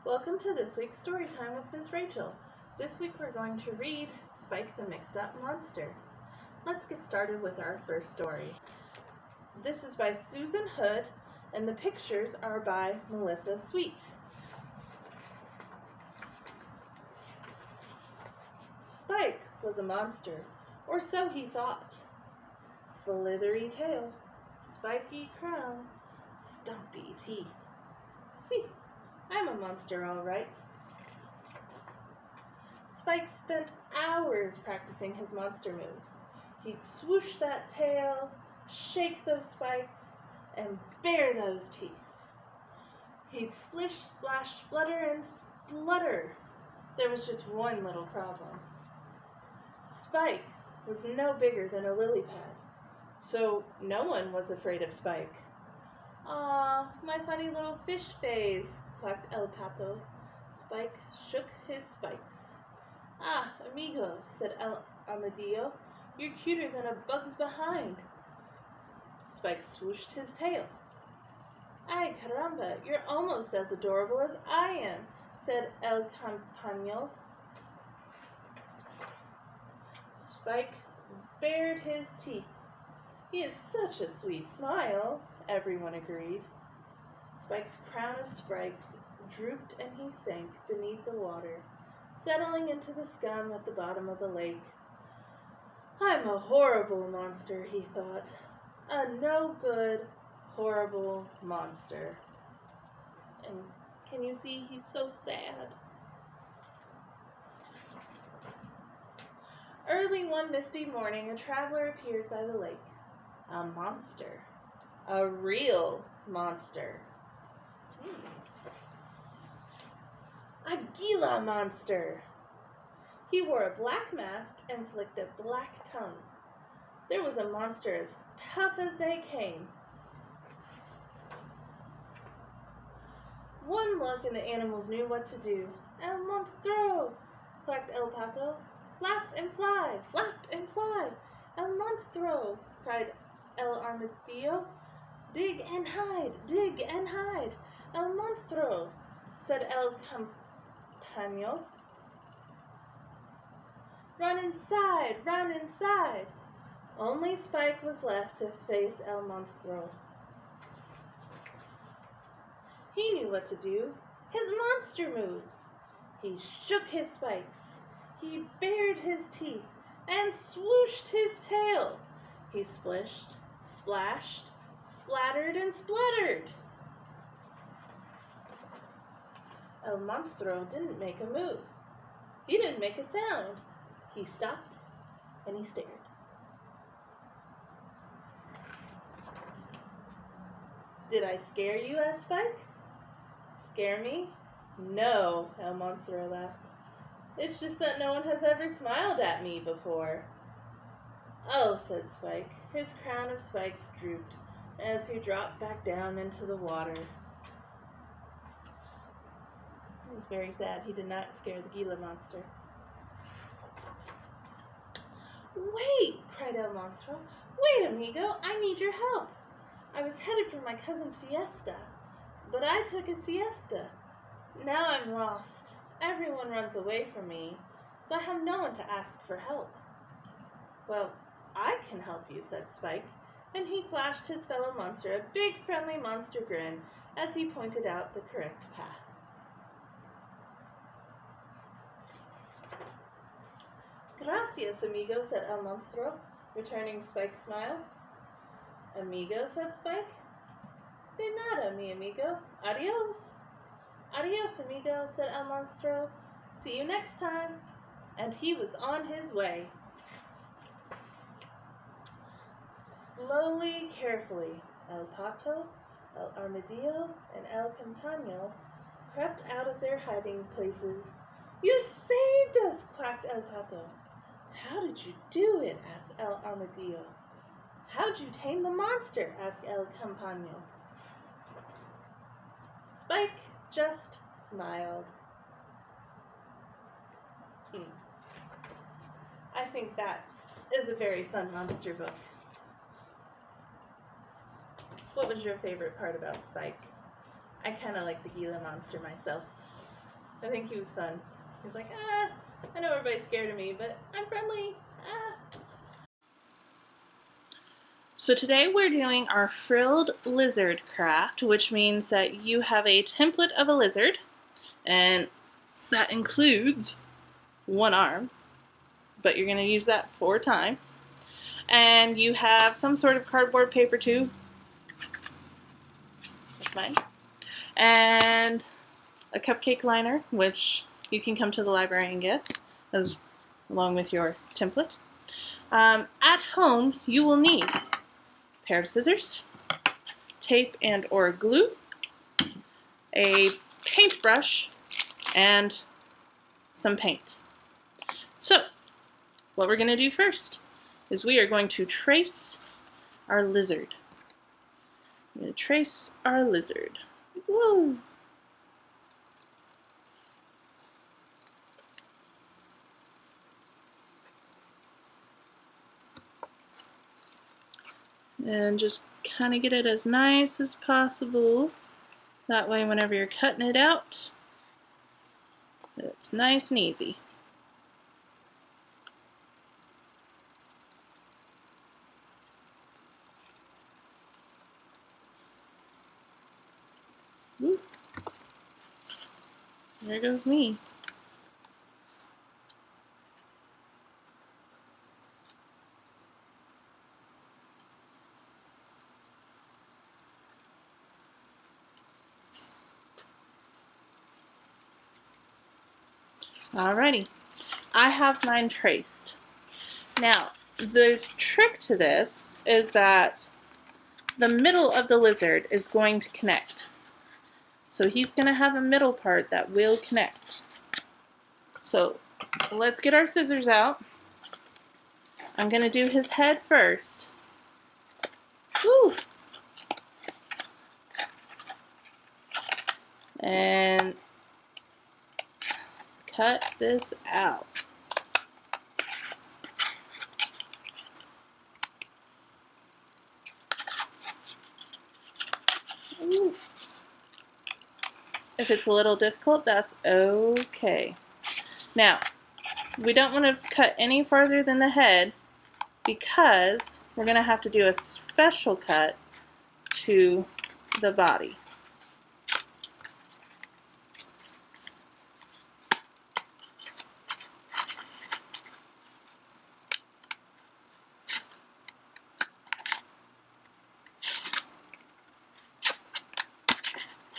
Welcome to this week's story time with Miss Rachel. This week we're going to read Spike the Mixed Up Monster. Let's get started with our first story. This is by Susan Hood and the pictures are by Melissa Sweet. Spike was a monster, or so he thought. Slithery tail, spiky crown, stumpy teeth. See, I'm a monster all right. Spike spent hours practicing his monster moves. He'd swoosh that tail, shake those spikes, and bare those teeth. He'd splish, splash, splutter, and splutter. There was just one little problem. Spike was no bigger than a lily pad, so no one was afraid of Spike. "Aw, my funny little fish face," clucked El Pato. Spike shook his spikes. "Ah, amigo," said El Armadillo, "you're cuter than a bug's behind." Spike swooshed his tail. "Ay, caramba, you're almost as adorable as I am," said El Campano. Spike bared his teeth. "He has such a sweet smile," everyone agreed. Spike's crown of spikes drooped and he sank beneath the water, settling into the scum at the bottom of the lake. "I'm a horrible monster," he thought. "A no-good, horrible monster." And can you see he's so sad? Early one misty morning, a traveler appeared by the lake. A monster. A real monster. A Gila monster. He wore a black mask and flicked a black tongue. There was a monster as tough as they came. One look and the animals knew what to do. "El monstro!" clucked El Pato. "Flap and fly, flap and fly! El monstro!" cried El Armadillo. "Dig and hide, dig and hide! El monstro!" said El Campano. "Run inside, run inside!" Only Spike was left to face El monstro. He knew what to do. His monster moves. He shook his spikes. He bared his teeth and swooshed his tail. He splished, splashed, splattered, and spluttered. El monstro didn't make a move. He didn't make a sound. He stopped and he stared. "Did I scare you?" asked Spike. "Scare me? No," El Monstro laughed. "It's just that no one has ever smiled at me before." "Oh," said Spike. His crown of spikes drooped as he dropped back down into the water. He was very sad. He did not scare the Gila monster. "Wait!" cried El Monstro. "Wait, amigo! I need your help. I was headed for my cousin's fiesta, but I took a siesta. Now I'm lost. Everyone runs away from me, so I have no one to ask for help." "Well, I can help you," said Spike, and he flashed his fellow monster a big friendly monster grin as he pointed out the correct path. "Gracias, amigo," said El Monstro, returning Spike's smile. "Amigo," said Spike. "De nada, mi amigo. Adios." "Adios, amigo," said El Monstro. "See you next time." And he was on his way. Slowly, carefully, El Pato, El Armadillo, and El Campano crept out of their hiding places. "You saved us!" quacked El Pato. "How did you do it?" asked El Armadillo. "How'd you tame the monster?" asked El Campano. Spike just smiled. I think that is a very fun monster book. What was your favorite part about Spike? I kind of like the Gila monster myself. I think he was fun. He was like, I know everybody's scared of me, but I'm friendly. So today we're doing our frilled lizard craft, which means that you have a template of a lizard, and that includes one arm, but you're going to use that 4 times. And you have some sort of cardboard paper too. That's mine. And a cupcake liner, which you can come to the library and get, along with your template. At home, you will need a pair of scissors, tape and or glue, a paintbrush, and some paint. So, what we're going to do first is we are going to trace our lizard. I'm going to trace our lizard. Woo! And just kind of get it as nice as possible. That way whenever you're cutting it out, it's nice and easy. Woo. There goes me. Alrighty, I have mine traced. Now, the trick to this is that the middle of the lizard is going to connect. So he's going to have a middle part that will connect. So let's get our scissors out. I'm going to do his head first. Woo! And cut this out. Ooh. If it's a little difficult, that's okay. Now, we don't want to cut any farther than the head because we're going to have to do a special cut to the body.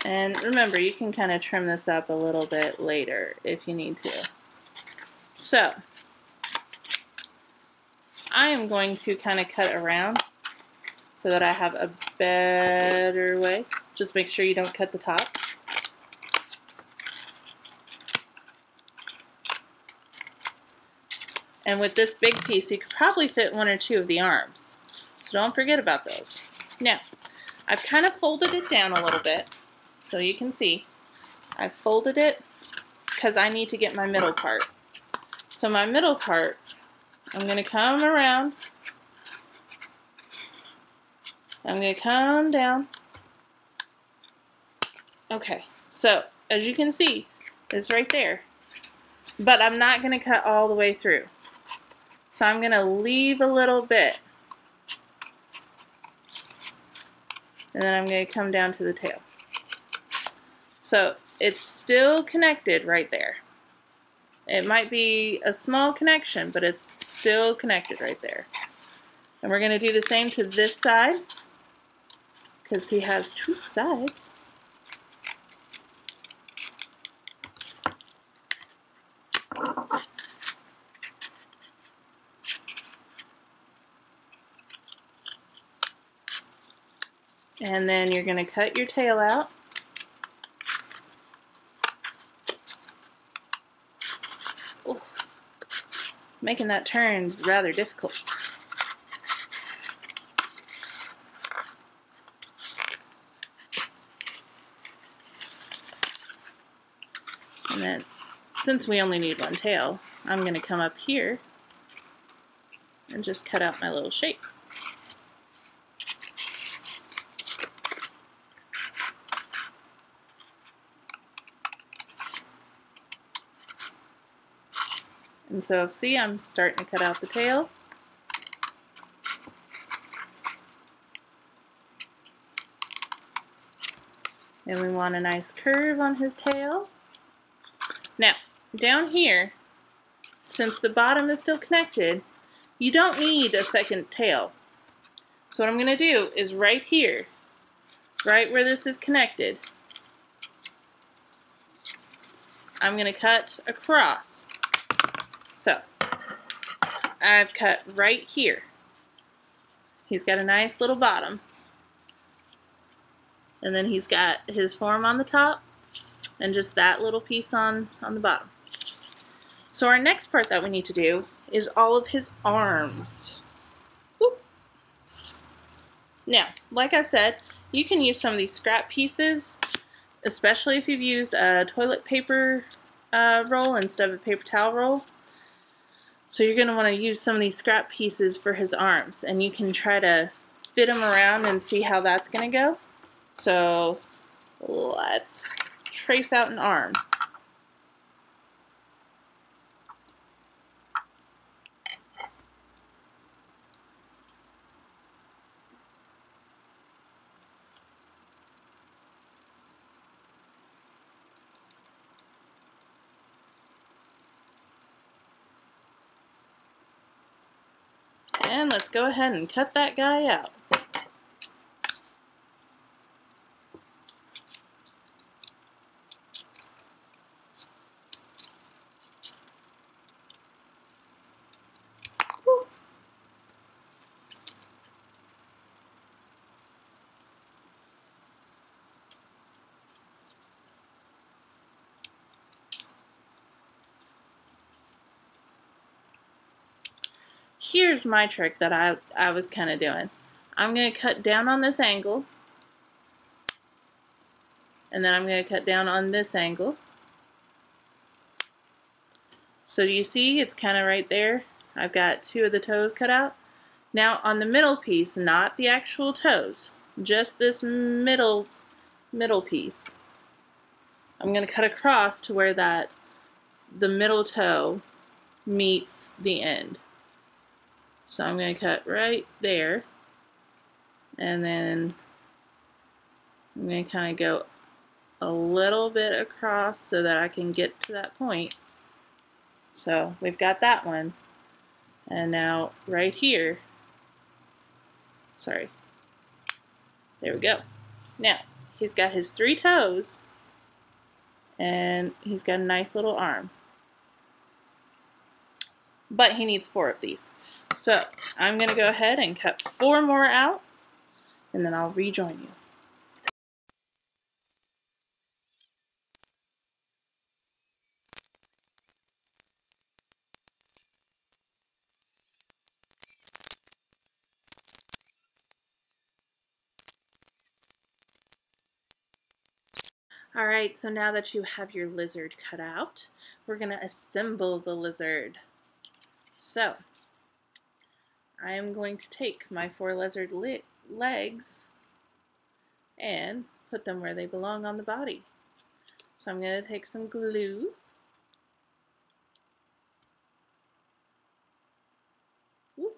And remember, you can kind of trim this up a little bit later if you need to. So, I am going to kind of cut around so that I have a better way. Just make sure you don't cut the top. And with this big piece, you could probably fit 1 or 2 of the arms. So don't forget about those. Now, I've kind of folded it down a little bit. So you can see, I folded it because I need to get my middle part. So my middle part, I'm going to come around, I'm going to come down. Okay, so as you can see, it's right there. But I'm not going to cut all the way through. So I'm going to leave a little bit. And then I'm going to come down to the tail. So it's still connected right there. It might be a small connection, but it's still connected right there. And we're going to do the same to this side because he has 2 sides. And then you're going to cut your tail out. Making that turn is rather difficult. And then, since we only need 1 tail, I'm going to come up here and just cut out my little shape. And so see, I'm starting to cut out the tail. And we want a nice curve on his tail. Now, down here, since the bottom is still connected, you don't need a second tail. So what I'm going to do is right here, right where this is connected, I'm going to cut across. So, I've cut right here. He's got a nice little bottom. And then he's got his form on the top and just that little piece on the bottom. So our next part that we need to do is all of his arms. Whoop. Now, like I said, you can use some of these scrap pieces, especially if you've used a toilet paper roll instead of a paper towel roll. So you're going to want to use some of these scrap pieces for his arms, and you can try to fit them around and see how that's going to go. So let's trace out an arm. And let's go ahead and cut that guy out. Woo. Here's my trick that I was kind of doing. I'm going to cut down on this angle, and then I'm going to cut down on this angle. So you see it's kind of right there. I've got two of the toes cut out. Now on the middle piece, not the actual toes, just this middle piece, I'm going to cut across to where the middle toe meets the end. So I'm going to cut right there, and then I'm going to kind of go a little bit across so that I can get to that point. So we've got that one, and now right here, sorry, there we go. Now he's got his three toes, and he's got a nice little arm, but he needs 4 of these. So I'm going to go ahead and cut 4 more out, and then I'll rejoin you. Alright, so now that you have your lizard cut out, we're going to assemble the lizard. So, I am going to take my 4 lizard legs and put them where they belong on the body. So I'm going to take some glue. Ooh,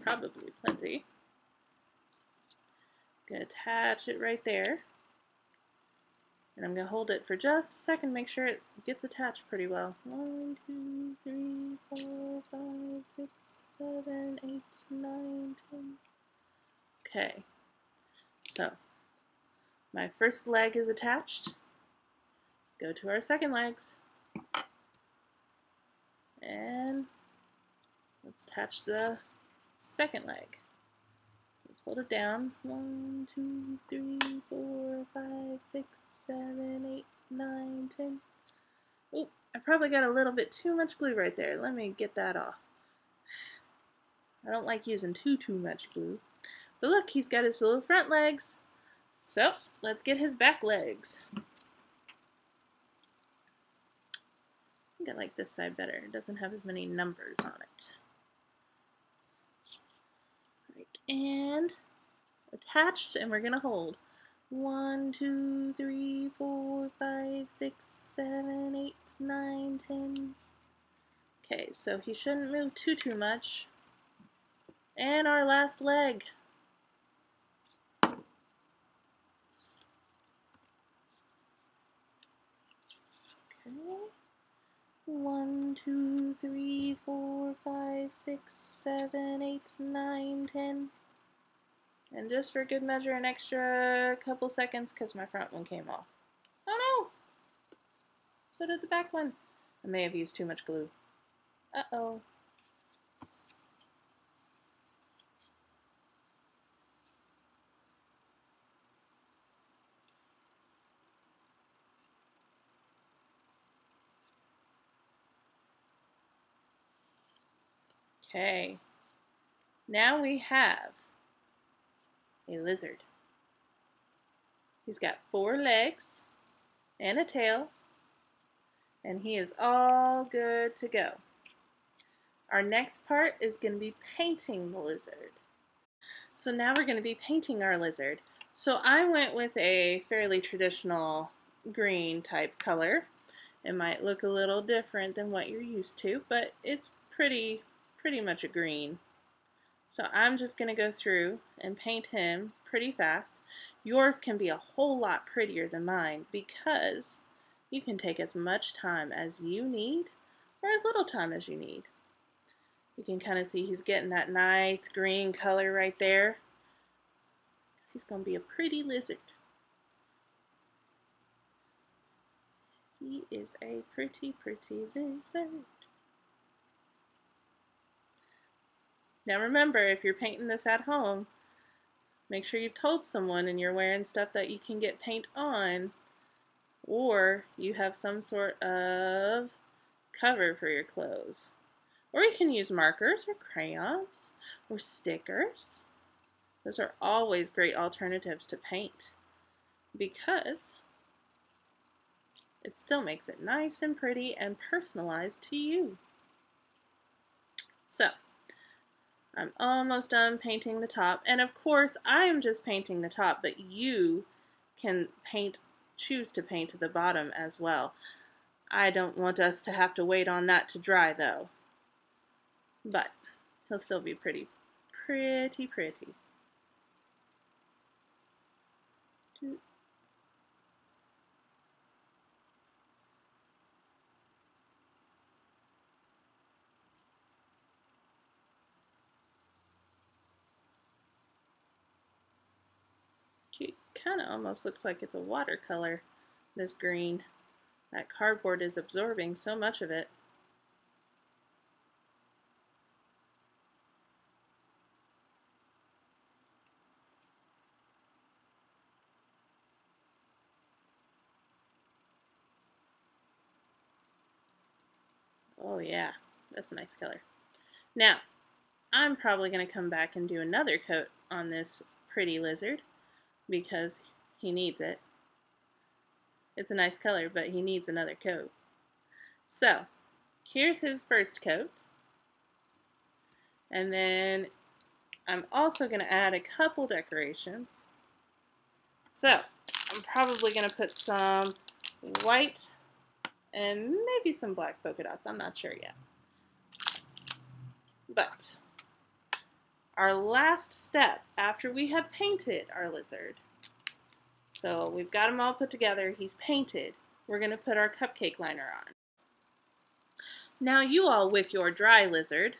probably plenty. Going to attach it right there. And I'm going to hold it for just a second, make sure it gets attached pretty well. 1, 2, 3, 4, 5, 6, 7, 8, 9, 10. Okay, so my first leg is attached. Let's go to our second legs. And let's attach the second leg. Let's hold it down. 1, 2, 3, 4, 5, 6, 7, 8, 9, 10. Oop, I probably got a little bit too much glue right there. Let me get that off. I don't like using too much glue. But look, he's got his little front legs. So, let's get his back legs. I think I like this side better. It doesn't have as many numbers on it. Right, and attached, and we're going to hold. 1, 2, 3, 4, 5, 6, 7, 8, 9, 10. Okay, so he shouldn't move too much. And our last leg. Okay. 1, 2, 3, 4, 5, 6, 7, 8, 9, 10. And just for good measure, an extra couple seconds because my front one came off. Oh no! So did the back one. I may have used too much glue. Uh-oh. Okay. Now we have a lizard. He's got 4 legs and a tail, and he is all good to go. Our next part is going to be painting the lizard. So now we're going to be painting our lizard. So I went with a fairly traditional green type color. It might look a little different than what you're used to, but it's pretty much a green. So I'm just going to go through and paint him pretty fast. Yours can be a whole lot prettier than mine because you can take as much time as you need or as little time as you need. You can kind of see he's getting that nice green color right there. He's going to be a pretty lizard. He is a pretty lizard. Now remember, if you're painting this at home, make sure you've told someone and you're wearing stuff that you can get paint on, or you have some sort of cover for your clothes. Or you can use markers or crayons or stickers. Those are always great alternatives to paint because it still makes it nice and pretty and personalized to you. So, I'm almost done painting the top, and of course I am just painting the top, but you can choose to paint the bottom as well. I don't want us to have to wait on that to dry though, but he'll still be pretty. It kind of almost looks like it's a watercolor, this green. That cardboard is absorbing so much of it. Oh yeah, that's a nice color. Now, I'm probably going to come back and do another coat on this pretty lizard because he needs it. It's a nice color, but he needs another coat. So, here's his first coat. And then I'm also going to add a couple decorations. So, I'm probably going to put some white and maybe some black polka dots. I'm not sure yet. But our last step after we have painted our lizard, so we've got him all put together, he's painted, we're going to put our cupcake liner on. Now you all with your dry lizard,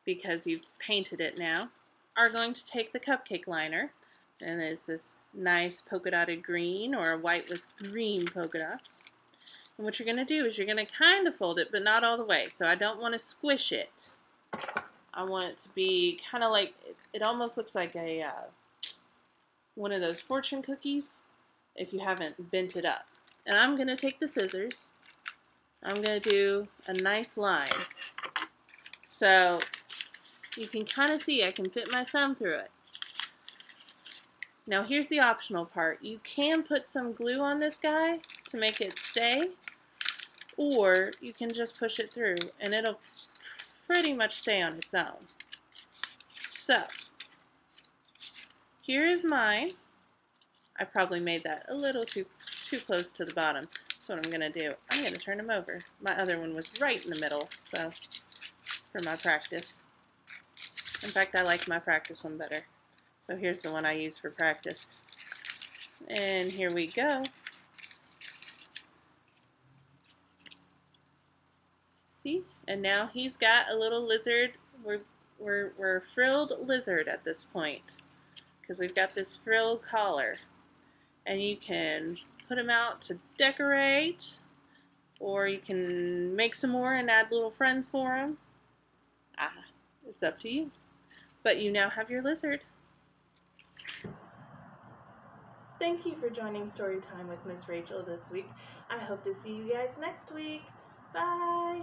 because you've painted it now, are going to take the cupcake liner, and it's this nice polka dotted green or a white with green polka dots. And what you're going to do is you're going to kind of fold it, but not all the way. So I don't want to squish it. I want it to be kind of like, it almost looks like a one of those fortune cookies if you haven't bent it up. And I'm going to take the scissors. I'm going to do a nice line. So you can kind of see I can fit my thumb through it. Now here's the optional part. You can put some glue on this guy to make it stay, or you can just push it through and it'll pretty much stay on its own. So here is mine. I probably made that a little too close to the bottom. that's what I'm going to do. I'm going to turn him over. My other one was right in the middle, so for my practice. In fact, I like my practice one better. So here's the one I use for practice. And here we go. See? And now he's got a little lizard. We're frilled lizard at this point because we've got this frilled collar. And you can put him out to decorate, or you can make some more and add little friends for him. It's up to you. But you now have your lizard. Thank you for joining Storytime with Miss Rachel this week. I hope to see you guys next week. Bye!